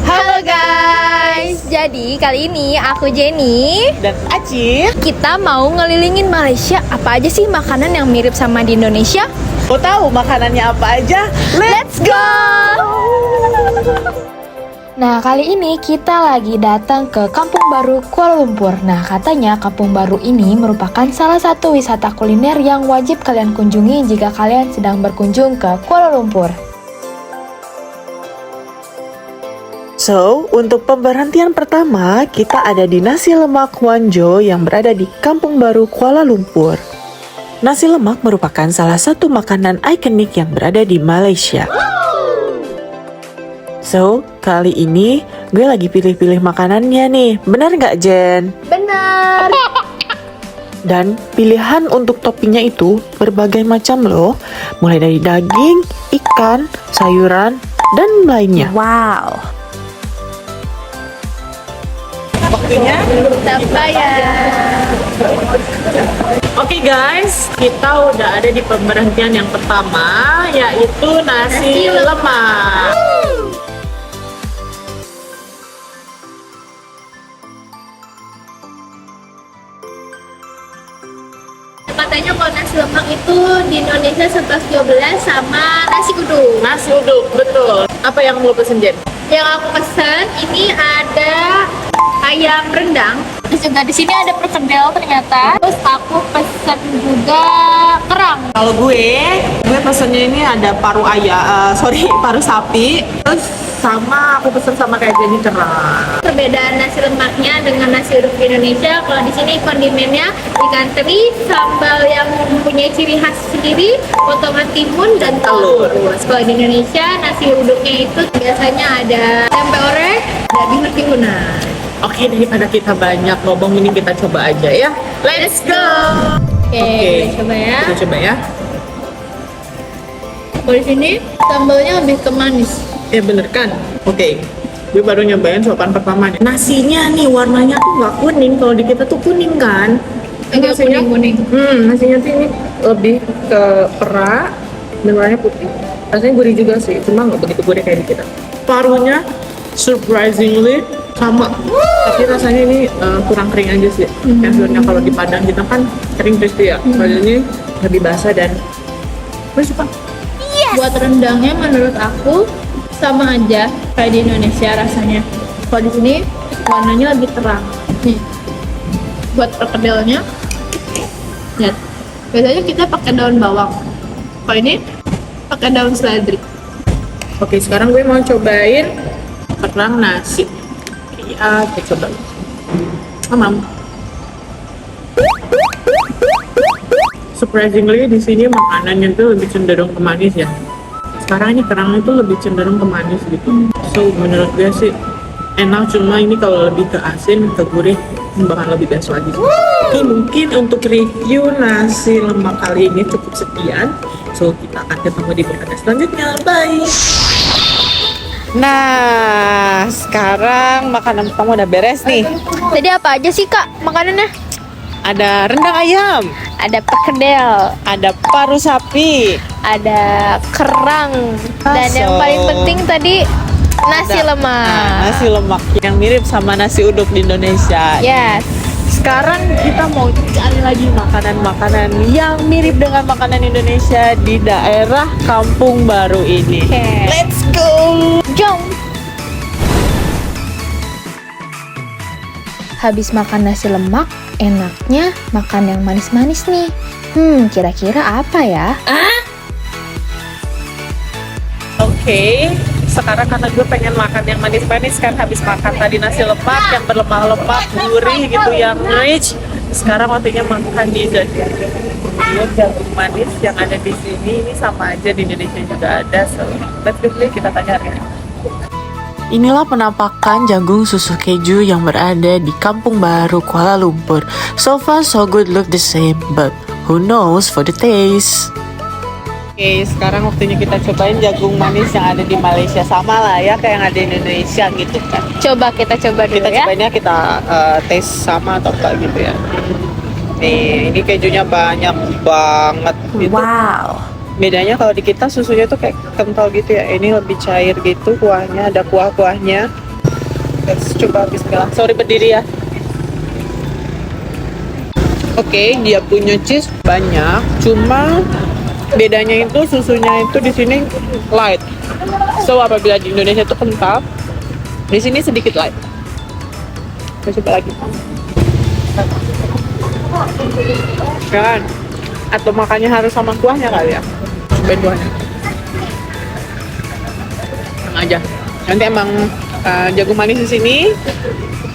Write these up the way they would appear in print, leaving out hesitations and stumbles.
Halo guys, jadi kali ini aku Jenny dan Aci. Kita mau ngelilingin Malaysia. Apa aja sih makanan yang mirip sama di Indonesia? Mau tahu makanannya apa aja? Let's go! Nah, kali ini kita lagi datang ke Kampung Baru Kuala Lumpur. Nah, katanya Kampung Baru ini merupakan salah satu wisata kuliner yang wajib kalian kunjungi jika kalian sedang berkunjung ke Kuala Lumpur. So, untuk pemberhentian pertama, kita ada di Nasi Lemak Wanjo yang berada di Kampung Baru Kuala Lumpur. Nasi lemak merupakan salah satu makanan ikonik yang berada di Malaysia. So, kali ini gue lagi pilih-pilih makanannya nih. Benar nggak, Jen? Benar! Dan pilihan untuk toppingnya itu berbagai macam loh. Mulai dari daging, ikan, sayuran, dan lainnya. Wow! Waktunya Kita bayar! Oke guys, kita udah ada di pemberhentian yang pertama, yaitu nasi lemak. Katanya kalau nasi lemak itu di Indonesia 11-12 sama nasi uduk. Nasi uduk, betul. Apa yang lo pesen, Jen? Yang aku pesan ini ada ayam rendang. Terus juga di sini ada perkedel ternyata. Terus aku pesan juga kerang. Kalau gue pesennya ini ada paru paru sapi. Terus sama aku pesen sama kayak jadi kerang. Perbedaan nasi lemaknya dengan nasi uduk di Indonesia, kalau di sini kondimennya ikan teri, sambal yang mempunyai ciri khas sendiri, potongan timun dan telur. Kalau di Indonesia nasi uduknya itu biasanya ada tempe orek dan bihun tihunan. Oke, daripada kita banyak ngomong ini kita coba aja ya. Let's go. Oke, coba ya. Kita coba ya. Kalau di sini sambalnya lebih ke manis. Ya bener kan? Oke. Gue baru nyobain suapan pertama nih. Nasinya nih warnanya tuh nggak kuning. Kalau di kita tuh kuning kan? Agak kuning-kuning. Nasinya tuh ini lebih ke perak dan warnanya putih. Rasanya gurih juga sih, cuma nggak begitu gurih kayak di kita. Parunya surprisingly sama, tapi rasanya ini kurang kering aja sih. Yang sebenarnya kalau di Padang kita kan kering crispy ya. Kalau ini lebih basah dan gue suka. Buat rendangnya menurut aku sama aja kayak di Indonesia rasanya. Kalau di sini warnanya lebih terang. Nih, buat perkedelnya, lihat. Biasanya kita pakai daun bawang. Kalau ini pakai daun seledri. Oke, sekarang gue mau cobain kerang nasi. Iya, kita coba. Amam. Surprisingly di sini makanannya tuh lebih cenderung ke manis ya. Sekarang ini kerangnya tuh lebih cenderung ke manis gitu. So menurut gue sih enak, cuma ini kalau lebih ke asin, ke gurih bakal lebih best lagi. Oke, mungkin untuk review nasi lemak kali ini cukup sekian. So kita akan ketemu di podcast selanjutnya. Bye. Nah, sekarang makanan pertama udah beres nih. Jadi apa aja sih Kak makanannya? Ada rendang ayam, Ada perkedel, ada paru sapi, ada kerang, dan yang paling penting tadi nasi lemak. Nah, nasi lemak yang mirip sama nasi uduk di Indonesia. Yes. Sekarang kita mau cari lagi makanan-makanan yang mirip dengan makanan Indonesia di daerah Kampung Baru ini. Oke. Let's go! Jom. Habis makan nasi lemak, enaknya makan yang manis-manis nih. Kira-kira apa ya? Oke, sekarang karena gue pengen makan yang manis-manis kan, habis makan tadi nasi lemak yang berlemak-lemak, gurih gitu, yang rich. Sekarang waktunya makan dessert. Jagung manis yang ada di sini ini sama aja di Indonesia juga ada. So, let's go, kita tanya harganya. Inilah penampakan jagung susu keju yang berada di Kampung Baru Kuala Lumpur. So far so good, look the same, but who knows for the taste. Oke, sekarang waktunya kita cobain jagung manis yang ada di Malaysia. Sama lah ya kayak yang ada di Indonesia gitu kan. Coba kita coba dulu Kita ya. cobanya kita taste sama atau enggak gitu ya. Nih, ini kejunya banyak banget gitu. Wow. Bedanya kalau di kita susunya tuh kayak kental gitu ya. Ini lebih cair gitu kuahnya, ada kuah-kuahnya. Let's coba bismillah. Sorry berdiri ya. Oke, dia punya cheese banyak, cuma bedanya itu susunya itu di sini light. So apabila di Indonesia itu kental, di sini sedikit light. Kita coba lagi. Kan? Atau makannya harus sama kuahnya kali ya? Cobain kuahnya. Yang aja. Nanti emang jagung manis di sini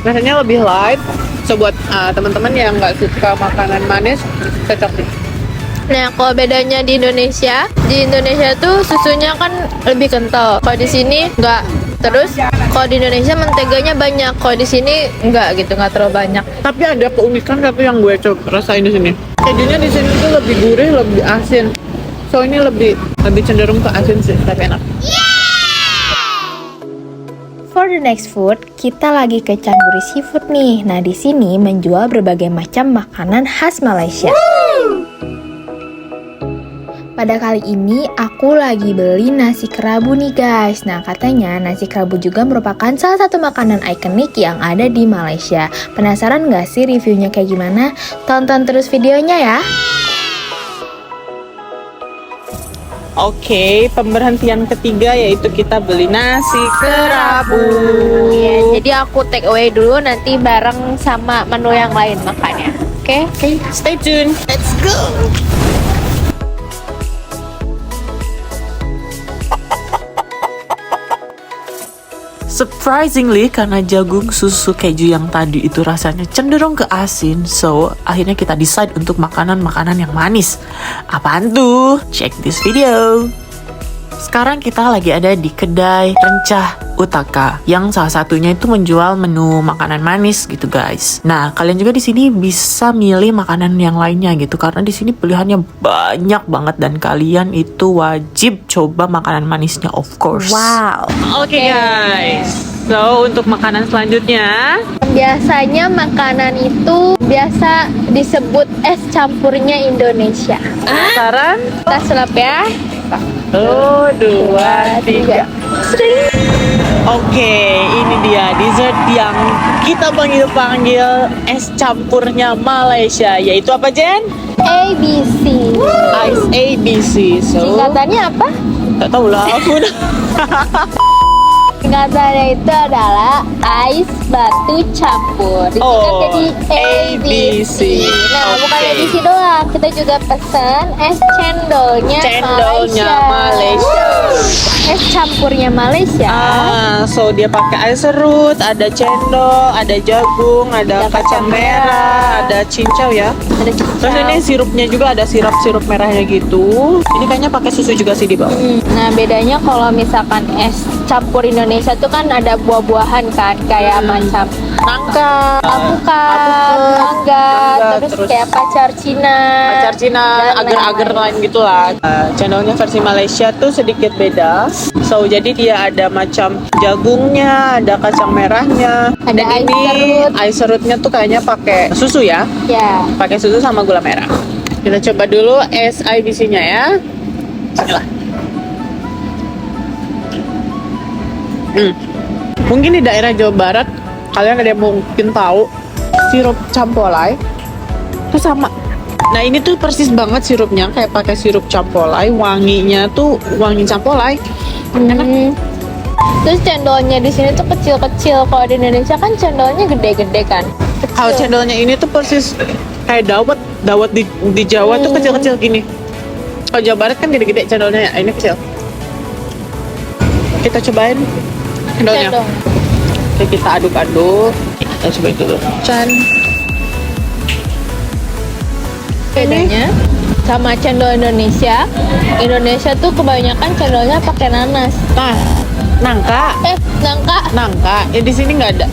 rasanya lebih light. So buat teman-teman yang nggak suka makanan manis, cocok nih. Nah, kalau bedanya di Indonesia tuh susunya kan lebih kental. Kalau di sini enggak. Terus kalau di Indonesia menteganya banyak. Kalau di sini enggak gitu, enggak terlalu banyak. Tapi ada keunikan satu yang gue rasain di sini. Kejunya di sini tuh lebih gurih, lebih asin. So ini lebih cenderung ke asin sih, tapi enak. For the next food, kita lagi ke Chanduri Seafood nih. Nah, di sini menjual berbagai macam makanan khas Malaysia. Pada kali ini, aku lagi beli nasi kerabu nih guys. Nah, katanya nasi kerabu juga merupakan salah satu makanan ikonik yang ada di Malaysia. Penasaran nggak sih reviewnya kayak gimana? Tonton terus videonya ya. Oke, pemberhentian ketiga yaitu kita beli nasi kerabu. Ya, jadi aku take away dulu, nanti bareng sama menu yang lain makannya. Oke? Oke, stay tune. Let's go. Surprisingly, karena jagung susu keju yang tadi itu rasanya cenderung ke asin, so akhirnya kita decide untuk makanan-makanan yang manis. Apaan tuh? Check this video. Sekarang kita lagi ada di kedai Rencah Utaka yang salah satunya itu menjual menu makanan manis gitu guys. Nah, kalian juga di sini bisa milih makanan yang lainnya gitu karena di sini pilihannya banyak banget dan kalian itu wajib coba makanan manisnya of course. Wow. Oke guys. So, untuk makanan selanjutnya Biasanya makanan itu biasa disebut es campurnya Indonesia. penasaran? Kita sulap ya. 1, 2, 3. Oke, ini dia dessert yang kita panggil es campurnya Malaysia, yaitu apa Jen? ABC. Ice ABC. So, Singkatannya apa? tak tahu lah aku. Singkatannya itu adalah ais batu campur. Oh, Disingkat jadi ABC. Nah, bukan Oke. ABC doang. Kita juga pesan es Cendolnya Malaysia. Es campurnya Malaysia. So dia pakai air serut, ada cendol, ada jagung, ada kacang merah, ada cincau ya. Ada cicau. Terus ini sirupnya juga ada sirup merahnya gitu. Ini kayaknya pakai susu juga sih di bawah. Nah, bedanya kalau misalkan es campur Indonesia tuh kan ada buah-buahan kan, kayak macam Nangka, alpukat, mangga, terus kayak pacar Cina. pacar Cina, dan agar-agar lain gitulah. Cendolnya versi Malaysia tuh sedikit beda. So jadi dia ada macam jagungnya, ada kacang merahnya, Ada dan air ini serut. air serutnya tuh kayaknya pakai susu ya, Ya, pakai susu sama gula merah. Kita coba dulu es IBC-nya ya. Bismillah. Mungkin di daerah Jawa Barat kalian ada yang mungkin tahu sirup campolai itu sama. Nah ini tuh persis banget sirupnya kayak pakai sirup campolai, wanginya tuh wangi campolai. Enak. Terus cendolnya di sini tuh kecil-kecil. Kalau di Indonesia kan cendolnya gede-gede kan. Kalau cendolnya ini tuh persis kayak dawet di Jawa tuh kecil-kecil gini. Kalau Jawa Barat kan gede-gede cendolnya, ini kecil. Kita cobain cendolnya. Cendol. Oke, kita aduk-aduk. Kita cobain dulu. Can. Bedanya sama cendol Indonesia tuh kebanyakan cendolnya pakai nanas. Nah, nangka. Nangka, Ya di sini nggak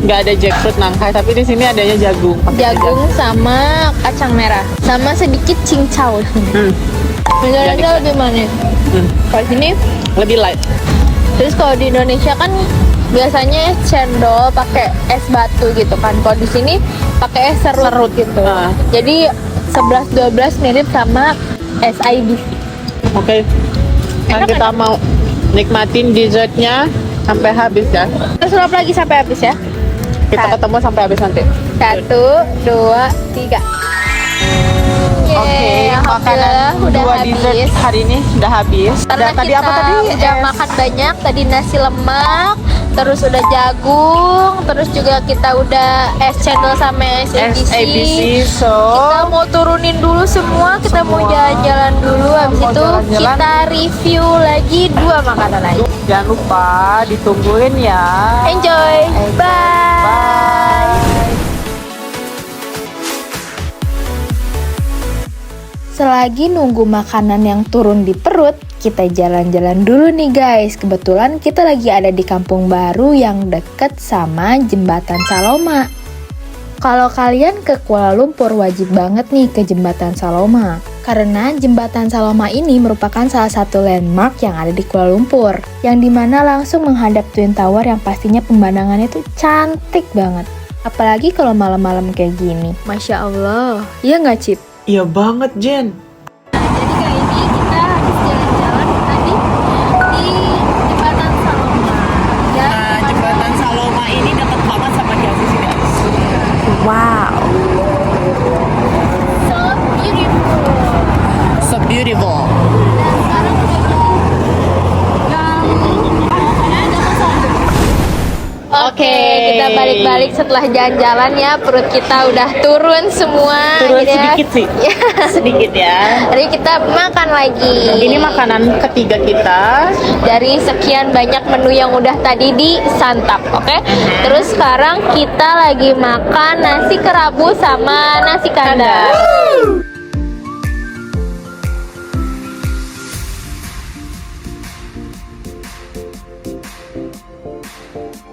ada jackfruit nangka, tapi di sini adanya jagung. Pakai jagung sama kacang merah, sama sedikit cincau. Hmm. Indonesia lebih manis. Kalau sini Lebih light. terus kalau di Indonesia kan biasanya cendol pakai es batu gitu kan. Kalau di sini pakai es serut gitu. Ah. Jadi 11-12 mirip sama es IBC. Oke. Kan Enak, kita mau nikmatin dessertnya sampai habis ya. Kita sulap lagi sampai habis ya. Kita ketemu sampai habis nanti. 1, 2, 3. Oke, makanan udah dua habis. dessert hari ini sudah habis. Karena Tadi kita apa tadi? udah makan banyak, tadi nasi lemak, terus udah jagung, terus juga kita udah es cendol sama es ABC. ABC, so Kita mau turunin dulu semua, kita mau jalan-jalan dulu, habis Mau itu jalan-jalan. kita review lagi 2 makanan lagi. jangan lupa ditungguin ya. Enjoy, bye. Bye. Selagi nunggu makanan yang turun di perut, kita jalan-jalan dulu nih guys. Kebetulan kita lagi ada di kampung baru yang deket sama Jembatan Saloma. Kalau kalian ke Kuala Lumpur wajib banget nih ke Jembatan Saloma. Karena Jembatan Saloma ini merupakan salah satu landmark yang ada di Kuala Lumpur. Yang dimana langsung menghadap Twin Tower yang pastinya pemandangannya tuh cantik banget. Apalagi kalau malam-malam kayak gini. Masya Allah, iya nggak Cip? Iya banget, Jen. Jadi kali ini kita habis jalan-jalan tadi di Jembatan Saloma. Ya, Jembatan Saloma ini dekat banget sama KLCC guys. Wow. so beautiful. So beautiful. Dan sekarang udah Oke, kita balik-balik setelah jalan-jalan ya. Perut kita udah turun semua. Turun Jadi ya, sedikit sih. Sedikit ya. Jadi kita makan lagi. Ini makanan ketiga kita. Dari sekian banyak menu yang udah tadi disantap, oke? Terus sekarang kita lagi makan nasi kerabu sama nasi kandar.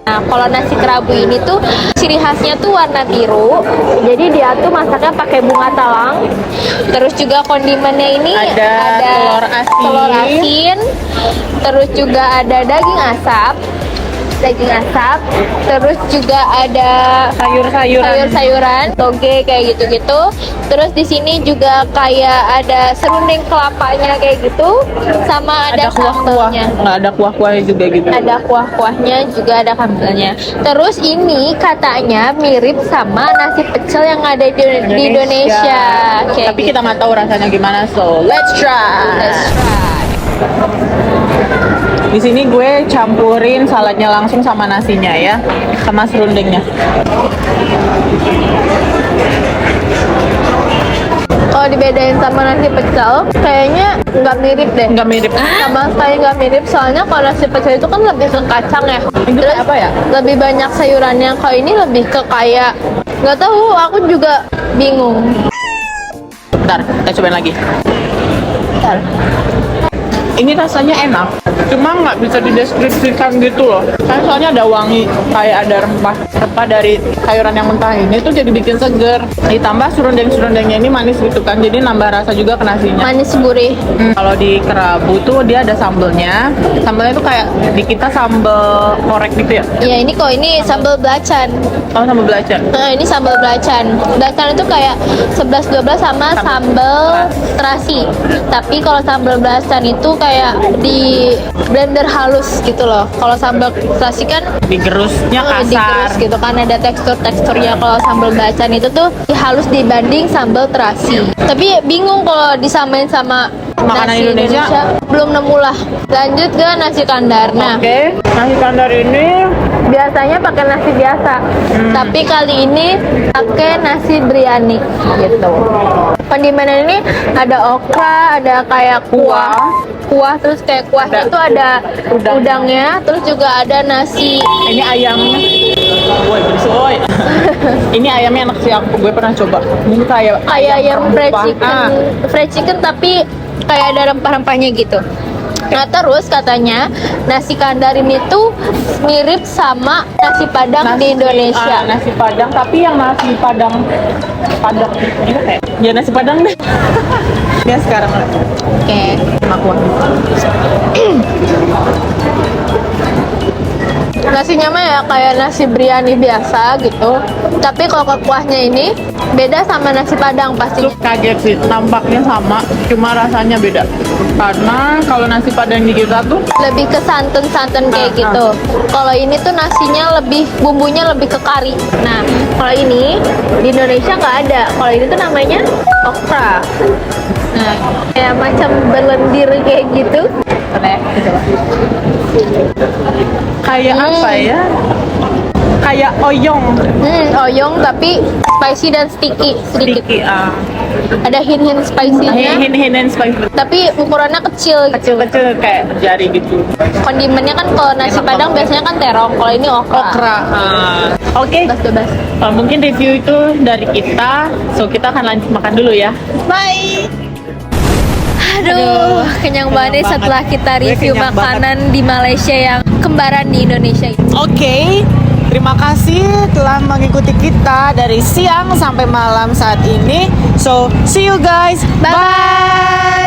Nah, kalau nasi kerabu ini tuh ciri khasnya tuh warna biru. Jadi dia tuh masaknya pakai bunga talang. Terus juga kondimennya ini Ada telur asin. Terus juga ada daging asap. Terus juga ada sayur-sayuran, toge kayak gitu-gitu. Terus di sini juga kayak ada serundeng kelapanya kayak gitu, sama ada kuah-kuah. sambelnya. Nggak ada kuah-kuahnya juga gitu. Ada kuah-kuahnya juga ada sambelnya. Terus ini katanya mirip sama nasi pecel yang ada di Indonesia. Kayak Tapi gitu. kita nggak tahu rasanya gimana, so let's try. Let's try. Di sini gue campurin saladnya langsung sama nasinya ya, sama serundengnya. Kalau dibedain sama nasi pecel, kayaknya nggak mirip deh. Nggak mirip. Sama sekali nggak mirip, soalnya kalau nasi pecel itu kan lebih ke kacang ya. Itu kayak apa ya? Lebih banyak sayurannya. Kalau ini lebih ke kayak nggak tahu, aku juga bingung. Bentar, kita cobain lagi. Bentar. Ini rasanya enak, cuma nggak bisa dideskripsikan gitu loh. Kan soalnya ada wangi, kayak ada rempah dari sayuran yang mentah ini tuh jadi bikin seger. Ditambah serundengnya ini manis gitu kan, jadi nambah rasa juga ke nasinya. Manis gurih. Kalau di kerabu tuh dia ada sambelnya. Sambelnya tuh kayak di kita sambel korek gitu ya. Ya ini sambal belacan. Oh, sambel belacan. Nah, ini sambal belacan. Belacan itu kayak 11-12 sama sambal terasi. Tapi kalau sambal belacan itu kayak di blender halus gitu loh. Kalau sambal terasi kan Digerusnya kasar. digerus gitu kan, ada teksturnya. Kalau sambal belacan itu tuh halus dibanding sambal terasi. Tapi bingung kalau disamain sama Makanan nasi Indonesia. Belum nemu lah. Lanjut ke nasi kandar. Nah, Oke, nasi kandar ini biasanya pakai nasi biasa, tapi kali ini pakai nasi biryani gitu. Kondimennya ini ada okra, ada kayak kuah, terus kayak kuahnya itu ada udangnya, terus juga ada nasi. ini ayamnya. Woi, berisik, woi. Ini ayamnya enak sih, gue pernah coba. Ini kayak Ayam fried rempah. chicken, fried chicken tapi kayak ada rempah-rempahnya gitu. Nah terus katanya nasi kandar ini tuh mirip sama nasi padang di Indonesia. Nasi padang, tapi yang nasi padang ini kayak ya nasi padang deh. Ya sekarang Oke. aku. Nasinya mah ya kayak nasi biryani biasa gitu. Tapi kalau ke kuahnya ini beda sama nasi Padang pastinya. Kaget sih, tampaknya sama, cuma rasanya beda. Karena kalau nasi Padang di kita tuh Lebih ke santan-santan kayak gitu. Kalau ini tuh nasinya lebih, bumbunya lebih ke kari. Nah, kalau ini di Indonesia nggak ada. Kalau ini tuh namanya okra. Nah, kayak macam berlendir kayak gitu. kayak apa ya? Kayak oyong. Oyong tapi spicy dan sticky sedikit. Sticky, Ada hint-hint spicy-nya. Hint-hint spicy. Tapi ukurannya kecil gitu. Kecil-kecil kayak jari gitu. Kondimennya kan kalau nasi Enak Padang banget. biasanya kan terong. Kalau ini okra. Oke. Bebas. Mungkin review itu dari kita. So kita akan lanjut makan dulu ya. Bye. Aduh, kenyang banget banget. setelah kita Gue review kenyang makanan di Malaysia yang kembaran di Indonesia. Oke, terima kasih telah mengikuti kita dari siang sampai malam saat ini. So, see you guys. Bye.